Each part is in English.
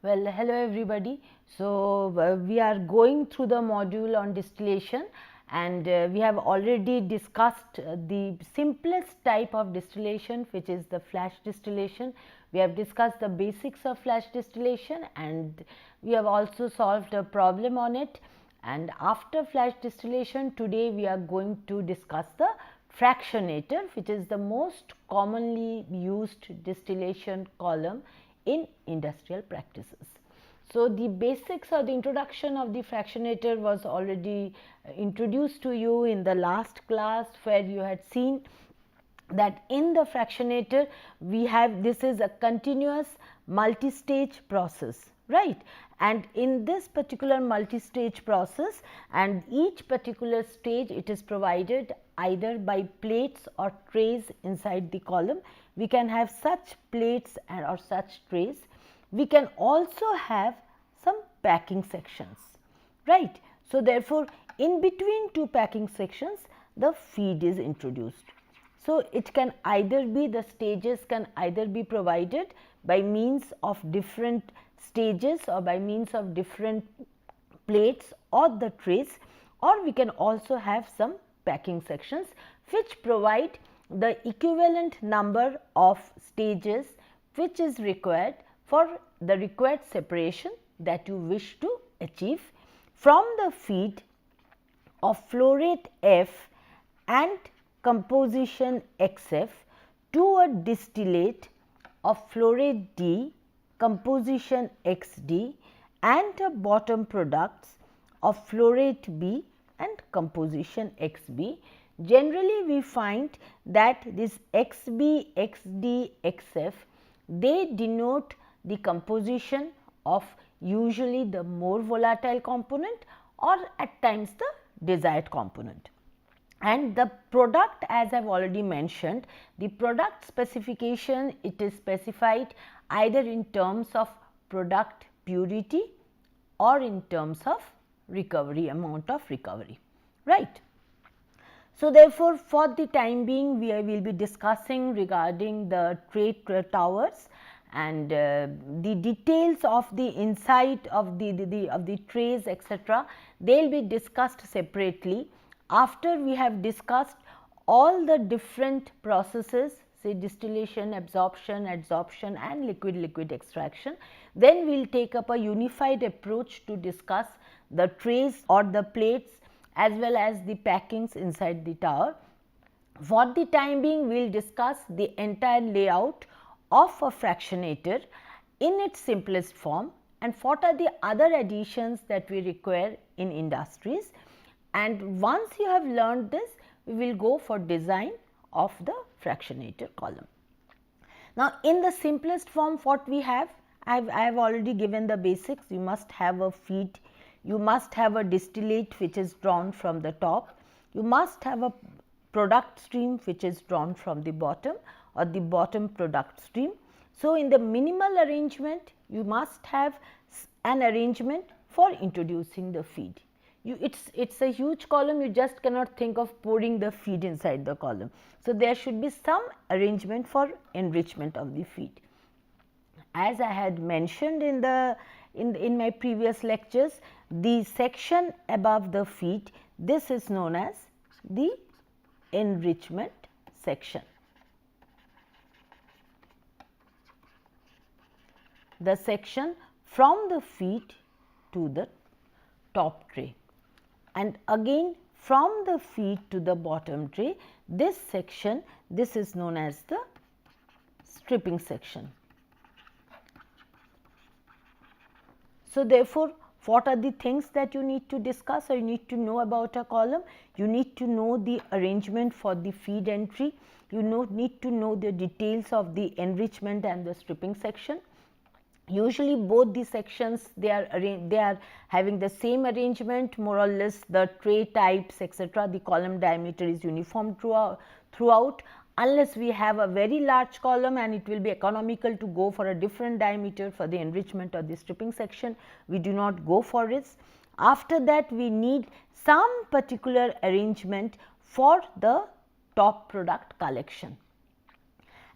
Well, hello everybody. So, we are going through the module on distillation, and we have already discussed the simplest type of distillation, which is the flash distillation. We have discussed the basics of flash distillation, and we have also solved a problem on it. And after flash distillation, today we are going to discuss the fractionator, which is the most commonly used distillation column in industrial practices. So, the basics or the introduction of the fractionator was already introduced to you in the last class, where you had seen that in the fractionator we have, this is a continuous multi-stage process, right, and in this particular multi-stage process, and each particular stage, it is provided either by plates or trays inside the column. We can have such plates or such trays. We can also have some packing sections, right. So, therefore, in between two packing sections, the feed is introduced. So, it can either be, the stages can either be provided by means of different stages or by means of different plates or the trays, or we can also have some packing sections which provide the equivalent number of stages which is required for the required separation that you wish to achieve from the feed of flow rate F and composition XF to a distillate of flow rate D, composition XD, and a bottom products of flow rate B and composition XB. Generally, we find that this XB, XD, XF, they denote the composition of usually the more volatile component or at times the desired component. And the product, as I have already mentioned, the product specification, it is specified either in terms of product purity or in terms of recovery, amount of recovery, right. So, therefore, for the time being, we will be discussing regarding the tray towers and the details of the inside of the trays, etc. They will be discussed separately after we have discussed all the different processes, say distillation, absorption, adsorption and liquid extraction. Then we will take up a unified approach to discuss the trays or the plates as well as the packings inside the tower. For the time being, we will discuss the entire layout of a fractionator in its simplest form and what are the other additions that we require in industries. And once you have learned this, we will go for design of the fractionator column. Now, in the simplest form, what we have, I have already given the basics. You must have a feed, you must have a distillate which is drawn from the top, you must have a product stream which is drawn from the bottom or the bottom product stream. So, in the minimal arrangement, you must have an arrangement for introducing the feed. It's a huge column, you just cannot think of pouring the feed inside the column. So, there should be some arrangement for enrichment of the feed. As I had mentioned in my previous lectures, the section above the feed, this is known as the enrichment section. The section from the feed to the top tray, and again from the feed to the bottom tray, this section, this is known as the stripping section. So, therefore, what are the things that you need to discuss or you need to know about a column? You need to know the arrangement for the feed entry, you need to know the details of the enrichment and the stripping section. Usually both the sections, they are having the same arrangement, more or less the tray types, etc. The column diameter is uniform throughout, unless we have a very large column and it will be economical to go for a different diameter for the enrichment or the stripping section, we do not go for it. After that, we need some particular arrangement for the top product collection,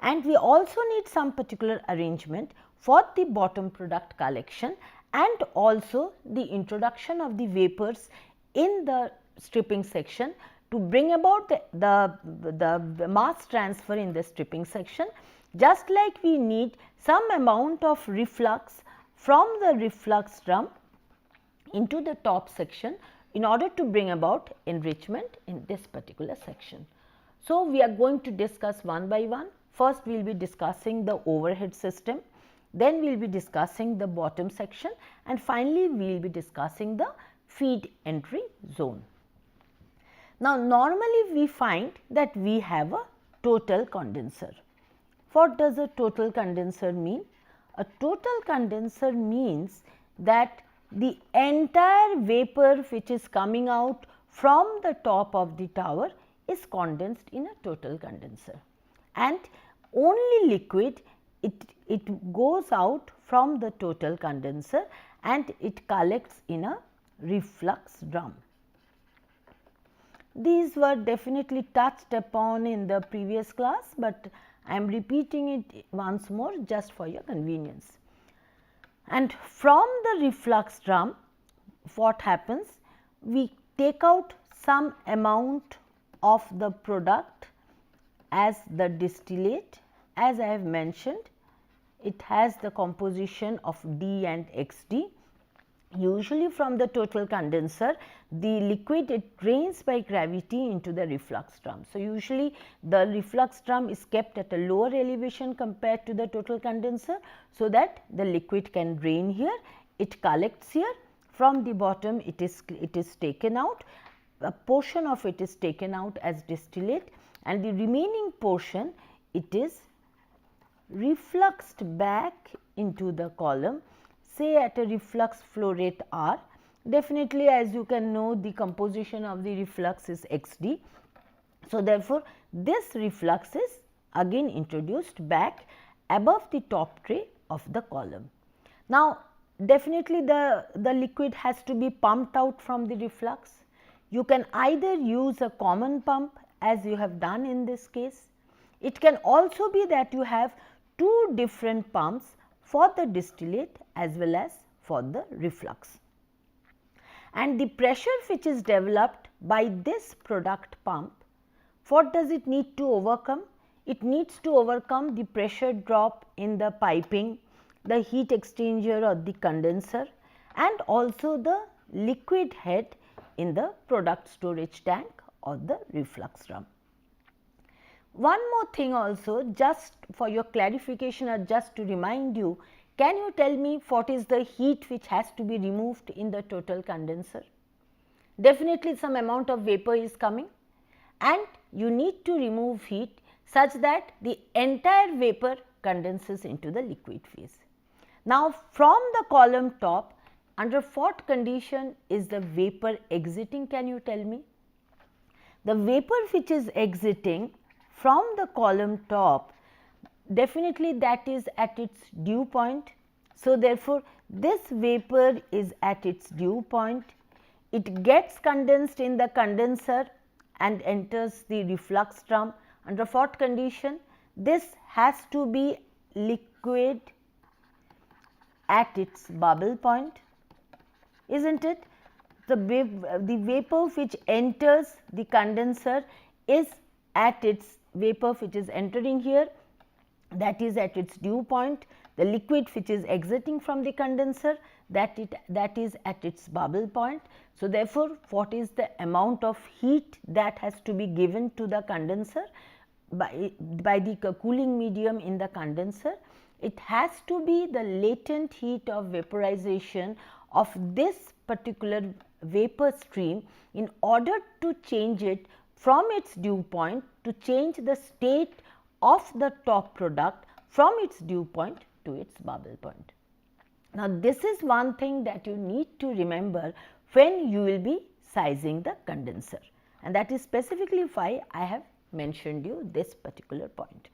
and we also need some particular arrangement for the bottom product collection and also the introduction of the vapors in the stripping section to bring about the mass transfer in the stripping section, just like we need some amount of reflux from the reflux drum into the top section in order to bring about enrichment in this particular section. So, we are going to discuss one by one. First, we will be discussing the overhead system, then we will be discussing the bottom section, and finally, we will be discussing the feed entry zone. Now, normally we find that we have a total condenser. What does a total condenser mean? A total condenser means that the entire vapor which is coming out from the top of the tower is condensed in a total condenser, and only liquid it goes out from the total condenser and it collects in a reflux drum. These were definitely touched upon in the previous class, but I am repeating it once more just for your convenience. And from the reflux drum, what happens? We take out some amount of the product as the distillate. As I have mentioned, it has the composition of D and XD. Usually from the total condenser, the liquid it drains by gravity into the reflux drum. So, usually the reflux drum is kept at a lower elevation compared to the total condenser, so that the liquid can drain here, it collects here, from the bottom it is taken out, a portion of it is taken out as distillate, and the remaining portion it is refluxed back into the column, say at a reflux flow rate R. Definitely, as you can know, the composition of the reflux is XD. So, therefore, this reflux is again introduced back above the top tray of the column. Now, definitely the liquid has to be pumped out from the reflux. You can either use a common pump as you have done in this case. It can also be that you have two different pumps for the distillate as well as for the reflux. And the pressure which is developed by this product pump, what does it need to overcome? It needs to overcome the pressure drop in the piping, the heat exchanger or the condenser, and also the liquid head in the product storage tank or the reflux drum. One more thing also, just for your clarification or just to remind you, can you tell me what is the heat which has to be removed in the total condenser? Definitely some amount of vapor is coming and you need to remove heat such that the entire vapor condenses into the liquid phase. Now, from the column top, under what condition is the vapor exiting, can you tell me? The vapor which is exiting from the column top, definitely that is at its dew point. So, therefore, this vapor is at its dew point, it gets condensed in the condenser and enters the reflux drum. Under what condition? This has to be liquid at its bubble point, isn't it? The vapor which enters the condenser is at its vapor which is entering here, that is at its dew point. The liquid which is exiting from the condenser, that is at its bubble point. So, therefore, what is the amount of heat that has to be given to the condenser by the cooling medium in the condenser? It has to be the latent heat of vaporization of this particular vapor stream in order to change it from its dew point, to change the state of the top product from its dew point to its bubble point. Now, this is one thing that you need to remember when you will be sizing the condenser, and that is specifically why I have mentioned you this particular point.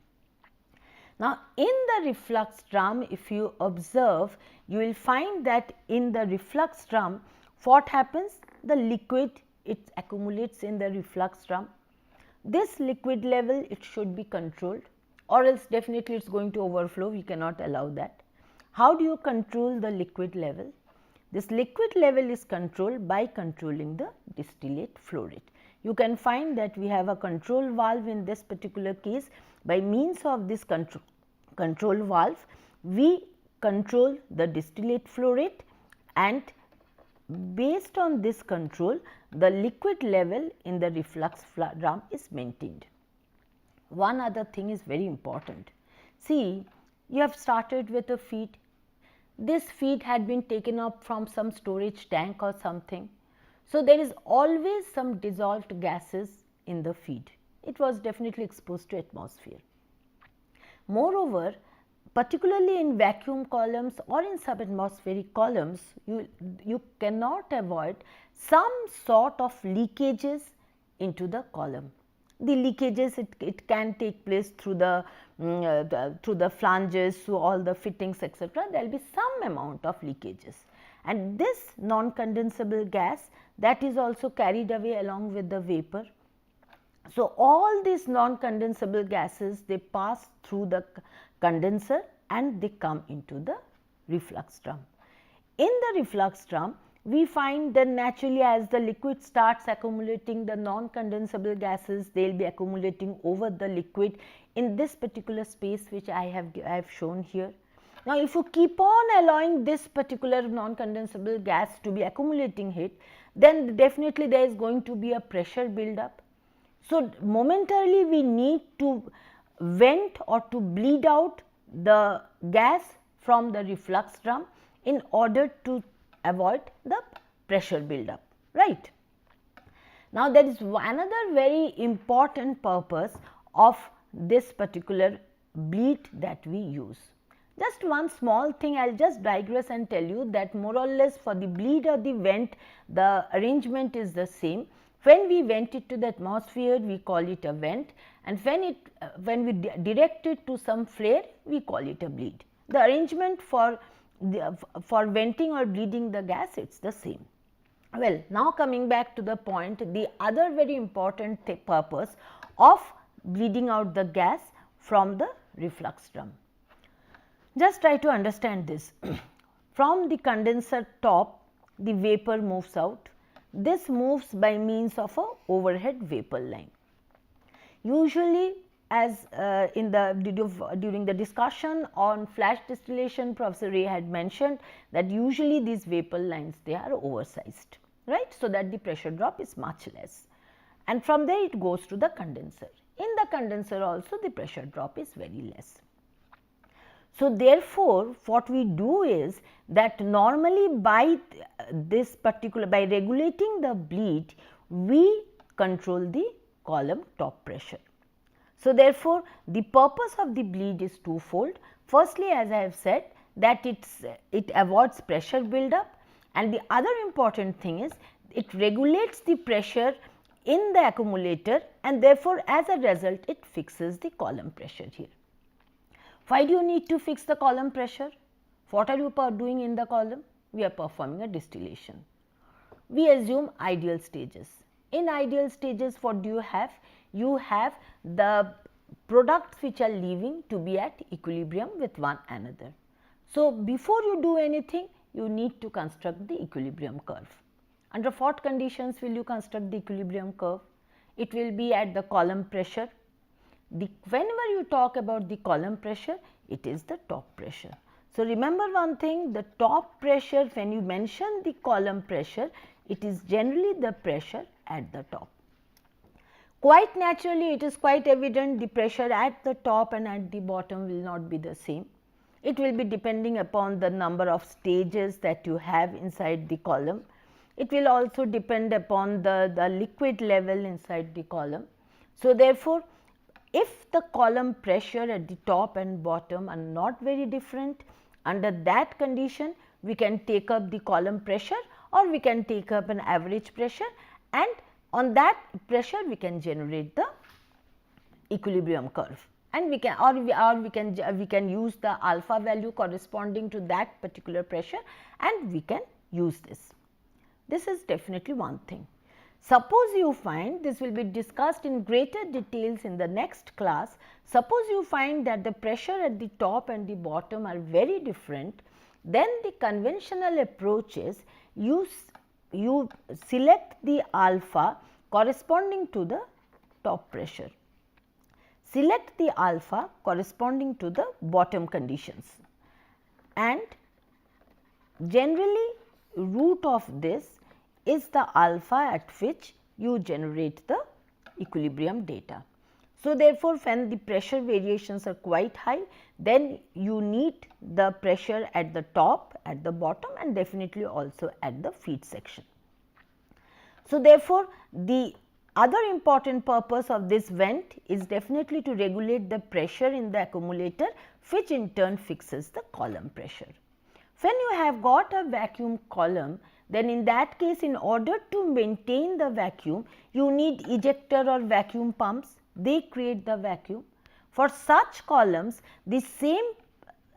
Now, in the reflux drum, if you observe, you will find that in the reflux drum, what happens? The liquid, it accumulates in the reflux drum. This liquid level, it should be controlled, or else definitely it is going to overflow, we cannot allow that. How do you control the liquid level? This liquid level is controlled by controlling the distillate flow rate. You can find that we have a control valve in this particular case. By means of this control valve, we control the distillate flow rate, and based on this control, the liquid level in the reflux drum is maintained. One other thing is very important. See, you have started with a feed. This feed had been taken up from some storage tank or something. So, there is always some dissolved gases in the feed. It was definitely exposed to atmosphere. Moreover, particularly in vacuum columns or in subatmospheric columns, you cannot avoid some sort of leakages into the column. The leakages, it can take place through the flanges, through all the fittings, etc. There will be some amount of leakages, and this non-condensable gas, that is also carried away along with the vapor. So, all these non-condensable gases, they pass through the condenser and they come into the reflux drum. In the reflux drum, we find that naturally as the liquid starts accumulating, the non-condensable gases, they will be accumulating over the liquid in this particular space which I have shown here. Now, if you keep on allowing this particular non-condensable gas to be accumulating here, then definitely there is going to be a pressure build up. So, momentarily we need to vent or to bleed out the gas from the reflux drum in order to avoid the pressure build up, right. Now, there is another very important purpose of this particular bleed that we use. Just one small thing, I will just digress and tell you that more or less for the bleed or the vent, the arrangement is the same. When we vent it to the atmosphere, we call it a vent, and when we direct it to some flare, we call it a bleed. The arrangement for venting or bleeding the gas, it is the same. Well, now coming back to the point, the other very important purpose of bleeding out the gas from the reflux drum. Just try to understand this. From the condenser top, the vapor moves out. This moves by means of a overhead vapor line. Usually, as during the discussion on flash distillation, Professor Ray had mentioned that usually these vapor lines, they are oversized, right, so that the pressure drop is much less, and from there it goes to the condenser. In the condenser also the pressure drop is very less. So, therefore, what we do is that normally by regulating the bleed, we control the column top pressure. So, therefore, the purpose of the bleed is twofold. Firstly, as I have said, that it avoids pressure build up, and the other important thing is it regulates the pressure in the accumulator, and therefore, as a result it fixes the column pressure here. Why do you need to fix the column pressure? What are you doing in the column? We are performing a distillation. We assume ideal stages. In ideal stages, what do you have? You have the products which are leaving to be at equilibrium with one another. So, before you do anything, you need to construct the equilibrium curve. Under what conditions will you construct the equilibrium curve? It will be at the column pressure. Whenever you talk about the column pressure, it is the top pressure. So, remember one thing, the top pressure, when you mention the column pressure, it is generally the pressure at the top. Quite naturally, it is quite evident the pressure at the top and at the bottom will not be the same. It will be depending upon the number of stages that you have inside the column. It will also depend upon the liquid level inside the column. So, therefore, if the column pressure at the top and bottom are not very different, under that condition we can take up the column pressure or we can take up an average pressure, and on that pressure we can generate the equilibrium curve, and we can use the alpha value corresponding to that particular pressure, and we can use this. This is definitely one thing. Suppose you find, this will be discussed in greater details in the next class, suppose you find that the pressure at the top and the bottom are very different, then the conventional approach is you select the alpha corresponding to the top pressure, select the alpha corresponding to the bottom conditions, and generally root of this is the alpha at which you generate the equilibrium data. So, therefore, when the pressure variations are quite high, then you need the pressure at the top, at the bottom, and definitely also at the feed section. So, therefore, the other important purpose of this vent is definitely to regulate the pressure in the accumulator, which in turn fixes the column pressure. When you have got a vacuum column, then in that case, in order to maintain the vacuum, you need ejector or vacuum pumps, they create the vacuum. For such columns, the same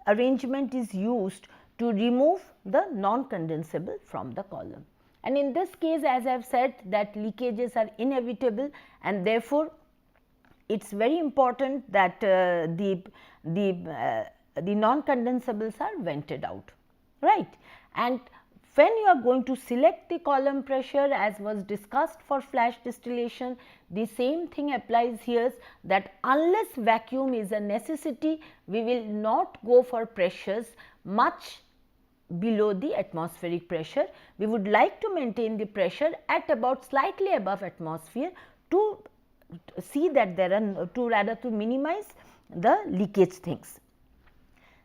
arrangement is used to remove the non-condensable from the column. And in this case, as I have said, that leakages are inevitable, and therefore, it is very important that the non-condensables are vented out, right. And when you are going to select the column pressure, as was discussed for flash distillation, the same thing applies here, that unless vacuum is a necessity, we will not go for pressures much below the atmospheric pressure. We would like to maintain the pressure at about slightly above atmosphere to see that there are to minimize the leakage things.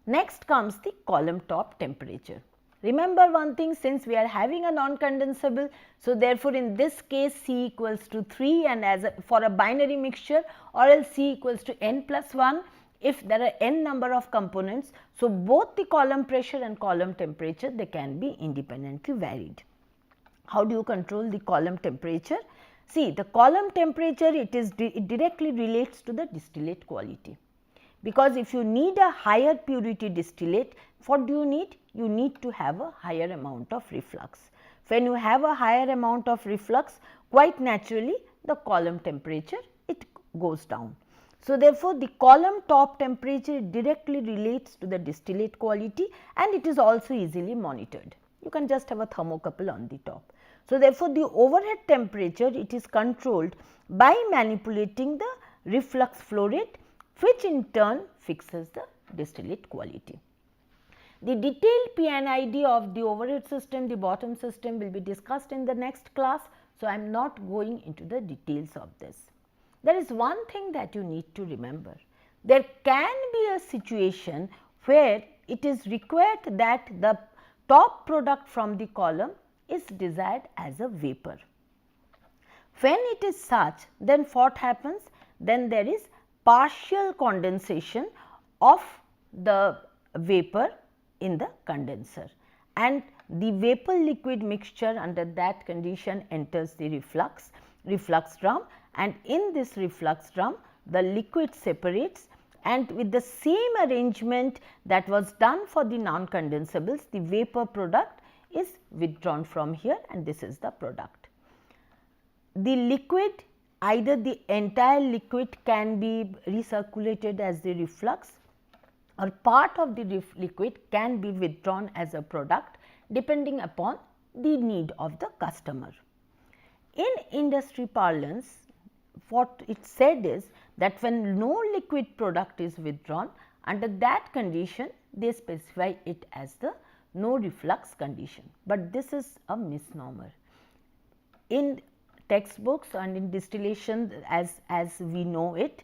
Next comes the column top temperature. Remember one thing, since we are having a non-condensable, so therefore, in this case C equals to 3, and for a binary mixture, or else C equals to n plus 1 if there are n number of components. So, both the column pressure and column temperature, they can be independently varied. How do you control the column temperature? See, the column temperature, it directly relates to the distillate quality, because if you need a higher purity distillate, what do you need? You need to have a higher amount of reflux. When you have a higher amount of reflux, quite naturally the column temperature, it goes down. So, therefore, the column top temperature directly relates to the distillate quality, and it is also easily monitored. You can just have a thermocouple on the top. So, therefore, the overhead temperature, it is controlled by manipulating the reflux flow rate, which in turn fixes the distillate quality. The detailed PNID of the overhead system, the bottom system will be discussed in the next class. So, I am not going into the details of this. There is one thing that you need to remember. There can be a situation where it is required that the top product from the column is desired as a vapor. When it is such, then what happens? Then there is partial condensation of the vapor in the condenser, and the vapor liquid mixture under that condition enters the reflux drum, and in this reflux drum the liquid separates, and with the same arrangement that was done for the non-condensables, the vapor product is withdrawn from here, and this is the product. The liquid, either the entire liquid can be recirculated as the reflux, or part of the liquid can be withdrawn as a product depending upon the need of the customer. In industry parlance, what it said is that when no liquid product is withdrawn, under that condition they specify it as the no reflux condition, but this is a misnomer. In textbooks and in distillation, as we know it,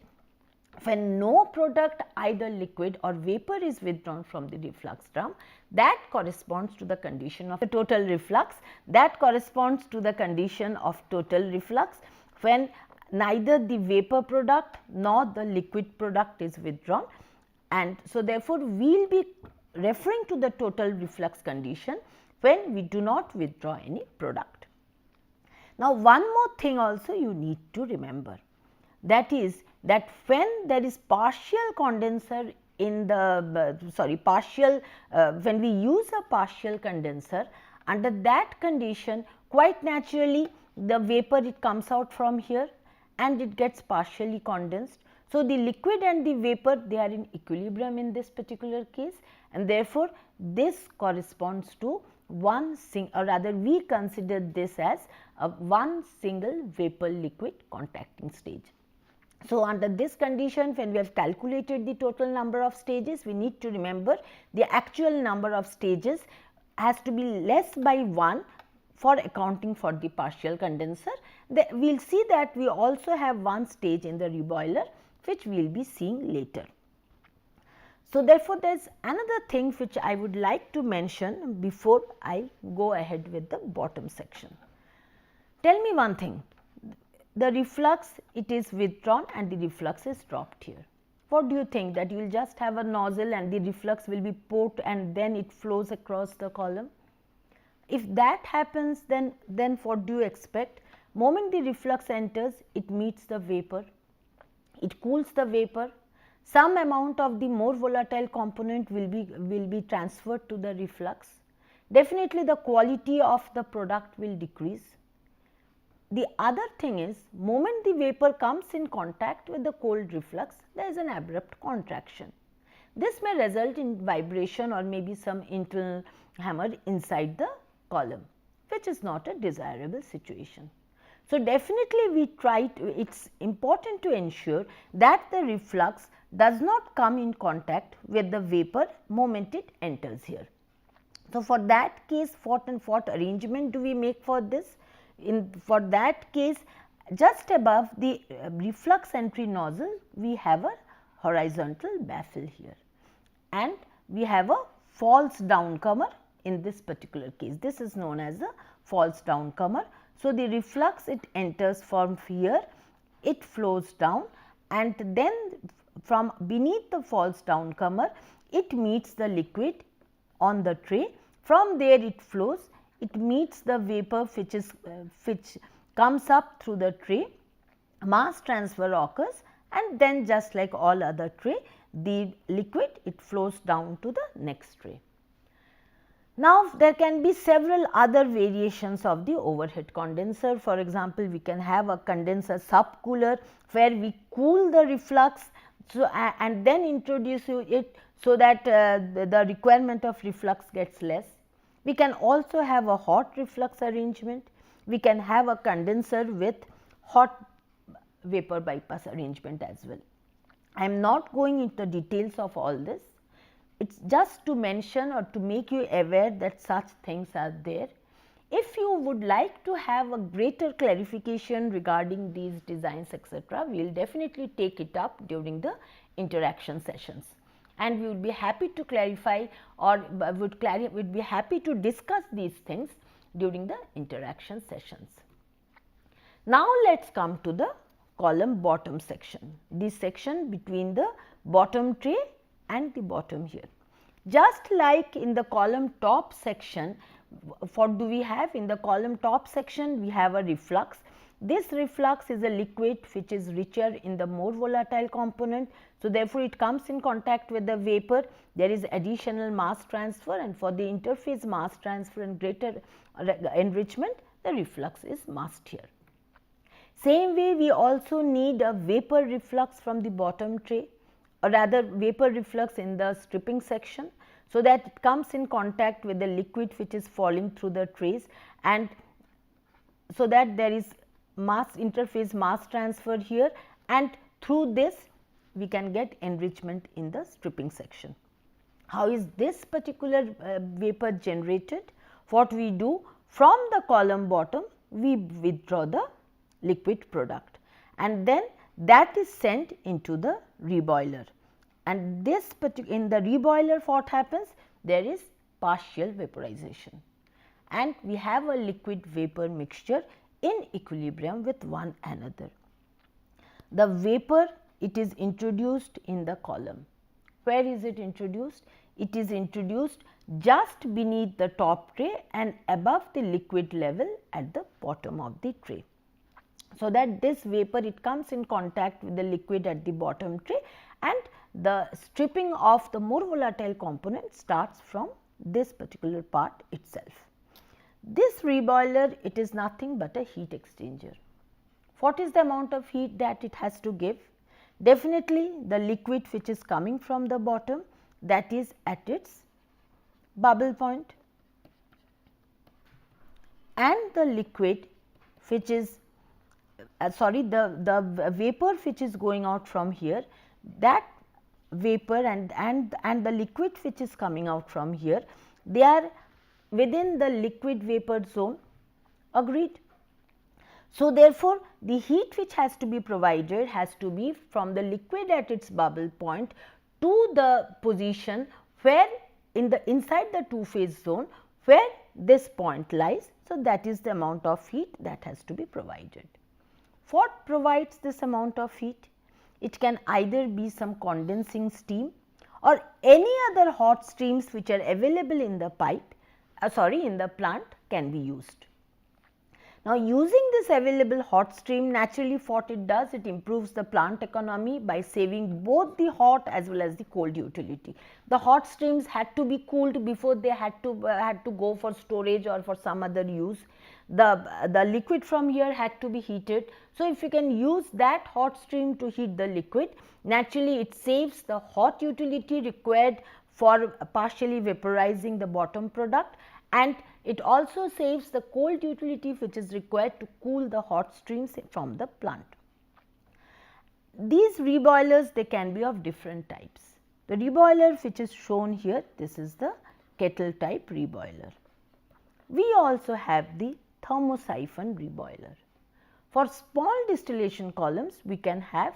when no product, either liquid or vapor, is withdrawn from the reflux drum, that corresponds to the condition of the total reflux, that corresponds to the condition of total reflux when neither the vapor product nor the liquid product is withdrawn, and so therefore, we will be referring to the total reflux condition when we do not withdraw any product. Now, one more thing also you need to remember, that is that when there is partial condenser in the partial, when we use a partial condenser, under that condition quite naturally the vapor, it comes out from here and it gets partially condensed. So, the liquid and the vapor, they are in equilibrium in this particular case, and therefore, this corresponds to or rather we consider this as a one single vapor liquid contacting stage. So, under this condition, when we have calculated the total number of stages, we need to remember the actual number of stages has to be less by 1 for accounting for the partial condenser. We will see that we also have one stage in the reboiler, which we will be seeing later. So, therefore, there is another thing which I would like to mention before I go ahead with the bottom section. Tell me one thing, the reflux, it is withdrawn and the reflux is dropped here. What do you think, that you will just have a nozzle and the reflux will be poured and then it flows across the column? If that happens, then what do you expect? Moment the reflux enters, it meets the vapor, it cools the vapor, some amount of the more volatile component will be transferred to the reflux. Definitely the quality of the product will decrease. The other thing is, moment the vapor comes in contact with the cold reflux, there is an abrupt contraction. This may result in vibration or maybe some internal hammer inside the column, which is not a desirable situation. So, definitely we try to, it is important to ensure that the reflux does not come in contact with the vapor moment it enters here. So, for that case, what arrangement do we make for this? For that case, just above the reflux entry nozzle, we have a horizontal baffle here, and we have a false downcomer in this particular case. This is known as a false downcomer. So, the reflux, it enters from here, it flows down, and then from beneath the false downcomer, it meets the liquid on the tray. From there it flows, it meets the vapor which comes up through the tray, mass transfer occurs, and then just like all other tray, the liquid, it flows down to the next tray. Now, there can be several other variations of the overhead condenser. For example, we can have a condenser subcooler where we cool the reflux, so and then introduce it so that the requirement of reflux gets less. We can also have a hot reflux arrangement. We can have a condenser with hot vapor bypass arrangement as well. I am not going into details of all this. It is just to mention or to make you aware that such things are there. If you would like to have a greater clarification regarding these designs, etc., we will definitely take it up during the interaction sessions, and we will be happy to clarify or would be happy to discuss these things during the interaction sessions. Now, let us come to the column bottom section, this section between the bottom tray and the bottom here. Just like in the column top section, what do we have? In the column top section, we have a reflux. This reflux is a liquid which is richer in the more volatile component. So, therefore, it comes in contact with the vapor, there is additional mass transfer, and for the interface mass transfer and greater enrichment, the reflux is masked here. Same way, we also need a vapor reflux from the bottom tray, or rather vapor reflux in the stripping section, so that it comes in contact with the liquid which is falling through the trays, and so that there is mass interface mass transfer here, and through this we can get enrichment in the stripping section. How is this particular vapor generated? What we do, from the column bottom we withdraw the liquid product, and then that is sent into the reboiler, and this in the reboiler what happens? There is partial vaporization, and we have a liquid vapor mixture in equilibrium with one another. The vapor, it is introduced in the column. Where is it introduced? It is introduced just beneath the top tray and above the liquid level at the bottom of the tray. So, that this vapor, it comes in contact with the liquid at the bottom tray, and the stripping of the more volatile component starts from this particular part itself. This reboiler, it is nothing but a heat exchanger. What is the amount of heat that it has to give? Definitely the liquid which is coming from the bottom, that is at its bubble point, and the liquid which is the vapor which is going out from here, that vapor and the liquid which is coming out from here, they are within the liquid vapor zone. Agreed? So, therefore, the heat which has to be provided has to be from the liquid at its bubble point to the position where in the inside the two phase zone where this point lies. So, that is the amount of heat that has to be provided. What provides this amount of heat? It can either be some condensing steam or any other hot streams which are available in the pipe, in the plant can be used. Now, using this available hot stream, naturally what it does, it improves the plant economy by saving both the hot as well as the cold utility. The hot streams had to be cooled before they had to go for storage or for some other use. The liquid from here had to be heated. So, if you can use that hot stream to heat the liquid, naturally it saves the hot utility required for partially vaporizing the bottom product, and it also saves the cold utility which is required to cool the hot streams from the plant. These reboilers, they can be of different types. The reboiler which is shown here, this is the kettle type reboiler. We also have the thermosiphon reboiler. For small distillation columns, we can have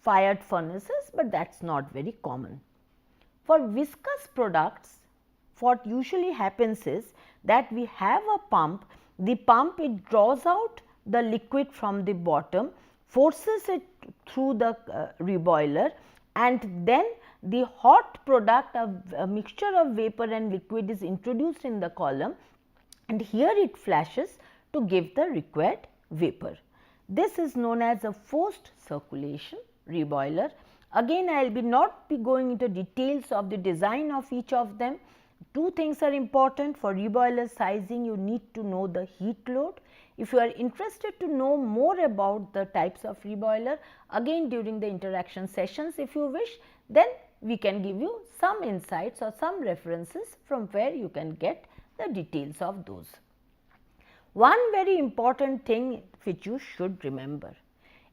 fired furnaces, but that is not very common. For viscous products, what usually happens is that we have a pump, the pump, it draws out the liquid from the bottom, forces it through the reboiler, and then the hot product, a mixture of vapor and liquid is introduced in the column, and here it flashes to give the required vapor. This is known as a forced circulation reboiler. Again, I will not be going into details of the design of each of them. Two things are important for reboiler sizing. You need to know the heat load. If you are interested to know more about the types of reboiler, again during the interaction sessions if you wish, then we can give you some insights or some references from where you can get the details of those. One very important thing which you should remember,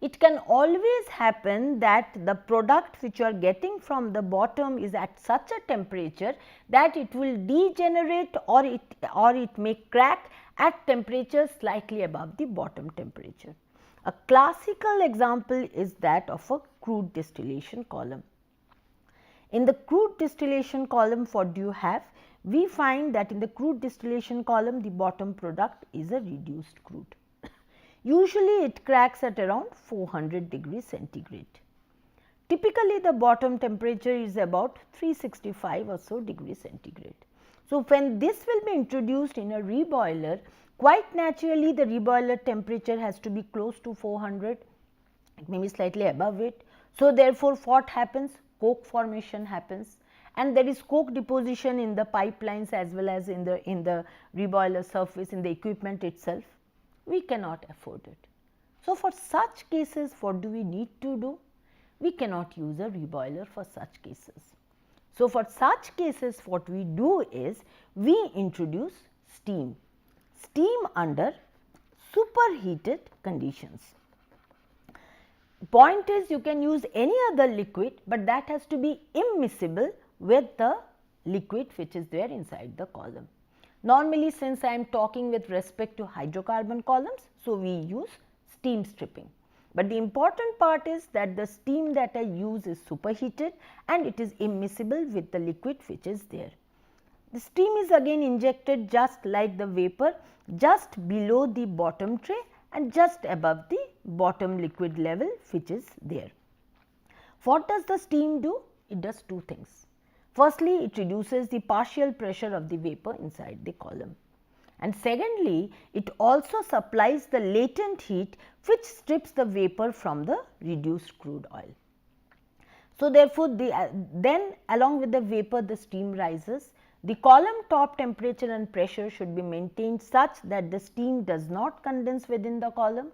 it can always happen that the product which you are getting from the bottom is at such a temperature that it will degenerate or it may crack at temperature slightly above the bottom temperature. A classical example is that of a crude distillation column. In the crude distillation column, what do you have? We find that in the crude distillation column, the bottom product is a reduced crude. Usually it cracks at around 400 degrees centigrade. Typically the bottom temperature is about 365 or so degrees centigrade. So, when this will be introduced in a reboiler, quite naturally the reboiler temperature has to be close to 400, it may be slightly above it. So, therefore, what happens? Coke formation happens, and there is coke deposition in the pipelines as well as in the reboiler surface, in the equipment itself. We cannot afford it. So, for such cases, what do we need to do? We cannot use a reboiler for such cases. So, for such cases, what we do is we introduce steam under superheated conditions. Point is, you can use any other liquid, but that has to be immiscible with the liquid which is there inside the column. Normally, since I am talking with respect to hydrocarbon columns, so we use steam stripping. But the important part is that the steam that I use is superheated and it is immiscible with the liquid which is there. The steam is again injected just like the vapor, just below the bottom tray and just above the bottom liquid level which is there. What does the steam do? It does two things. Firstly, it reduces the partial pressure of the vapor inside the column, and secondly, it also supplies the latent heat which strips the vapor from the reduced crude oil. So, therefore, then along with the vapor the steam rises. The column top temperature and pressure should be maintained such that the steam does not condense within the column.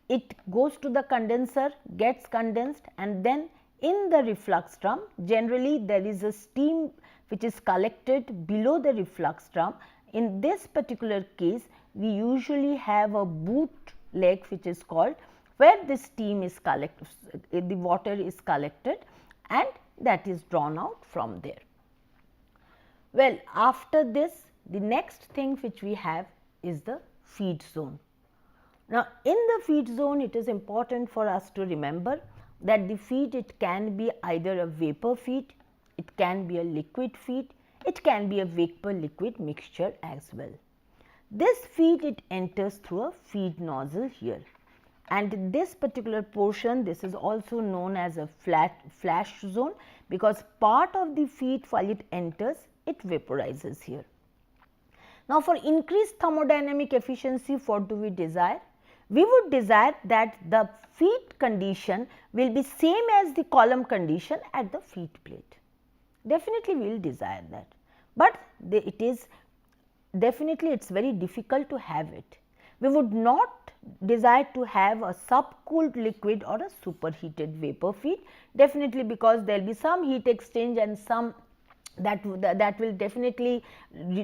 It goes to the condenser, gets condensed, and then in the reflux drum generally there is a steam which is collected below the reflux drum. In this particular case we usually have a boot leg which is called, where the steam is collected, the water is collected and that is drawn out from there. Well, after this the next thing which we have is the feed zone. Now, in the feed zone it is important for us to remember that the feed, it can be either a vapor feed, it can be a liquid feed, it can be a vapor liquid mixture as well. This feed, it enters through a feed nozzle here, and this particular portion, this is also known as a flash zone, because part of the feed while it enters it vaporizes here. Now, for increased thermodynamic efficiency, what do we desire? We would desire that the feed condition will be same as the column condition at the feed plate. Definitely we will desire that, but it is definitely it is very difficult to have it. We would not desire to have a subcooled liquid or a superheated vapor feed, definitely, because there will be some heat exchange and some that will definitely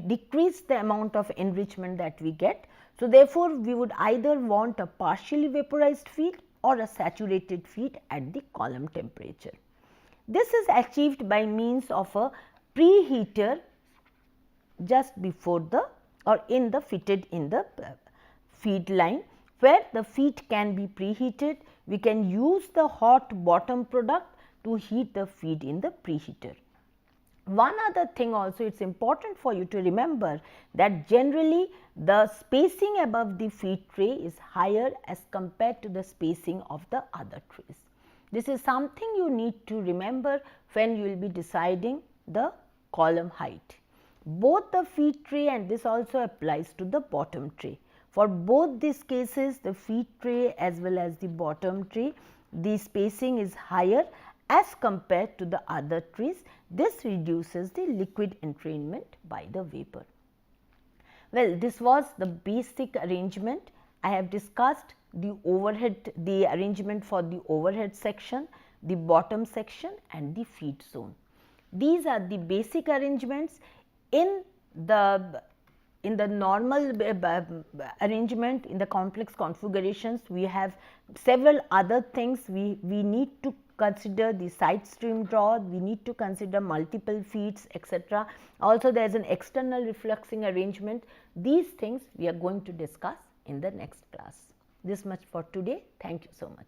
decrease the amount of enrichment that we get. So, therefore, we would either want a partially vaporized feed or a saturated feed at the column temperature. This is achieved by means of a preheater just before the or in the fitted in the feed line, where the feed can be preheated. We can use the hot bottom product to heat the feed in the preheater. One other thing also, it is important for you to remember that generally the spacing above the feed tray is higher as compared to the spacing of the other trays. This is something you need to remember when you will be deciding the column height. Both the feed tray, and this also applies to the bottom tray. For both these cases, the feed tray as well as the bottom tray, the spacing is higher as compared to the other trays. This reduces the liquid entrainment by the vapor. Well, this was the basic arrangement. I have discussed the overhead, the arrangement for the overhead section, the bottom section and the feed zone. These are the basic arrangements. In the normal arrangement, in the complex configurations, we have several other things. We need to consider the side stream draw, we need to consider multiple feeds, etc. Also, there is an external refluxing arrangement. These things we are going to discuss in the next class. This much for today. Thank you so much.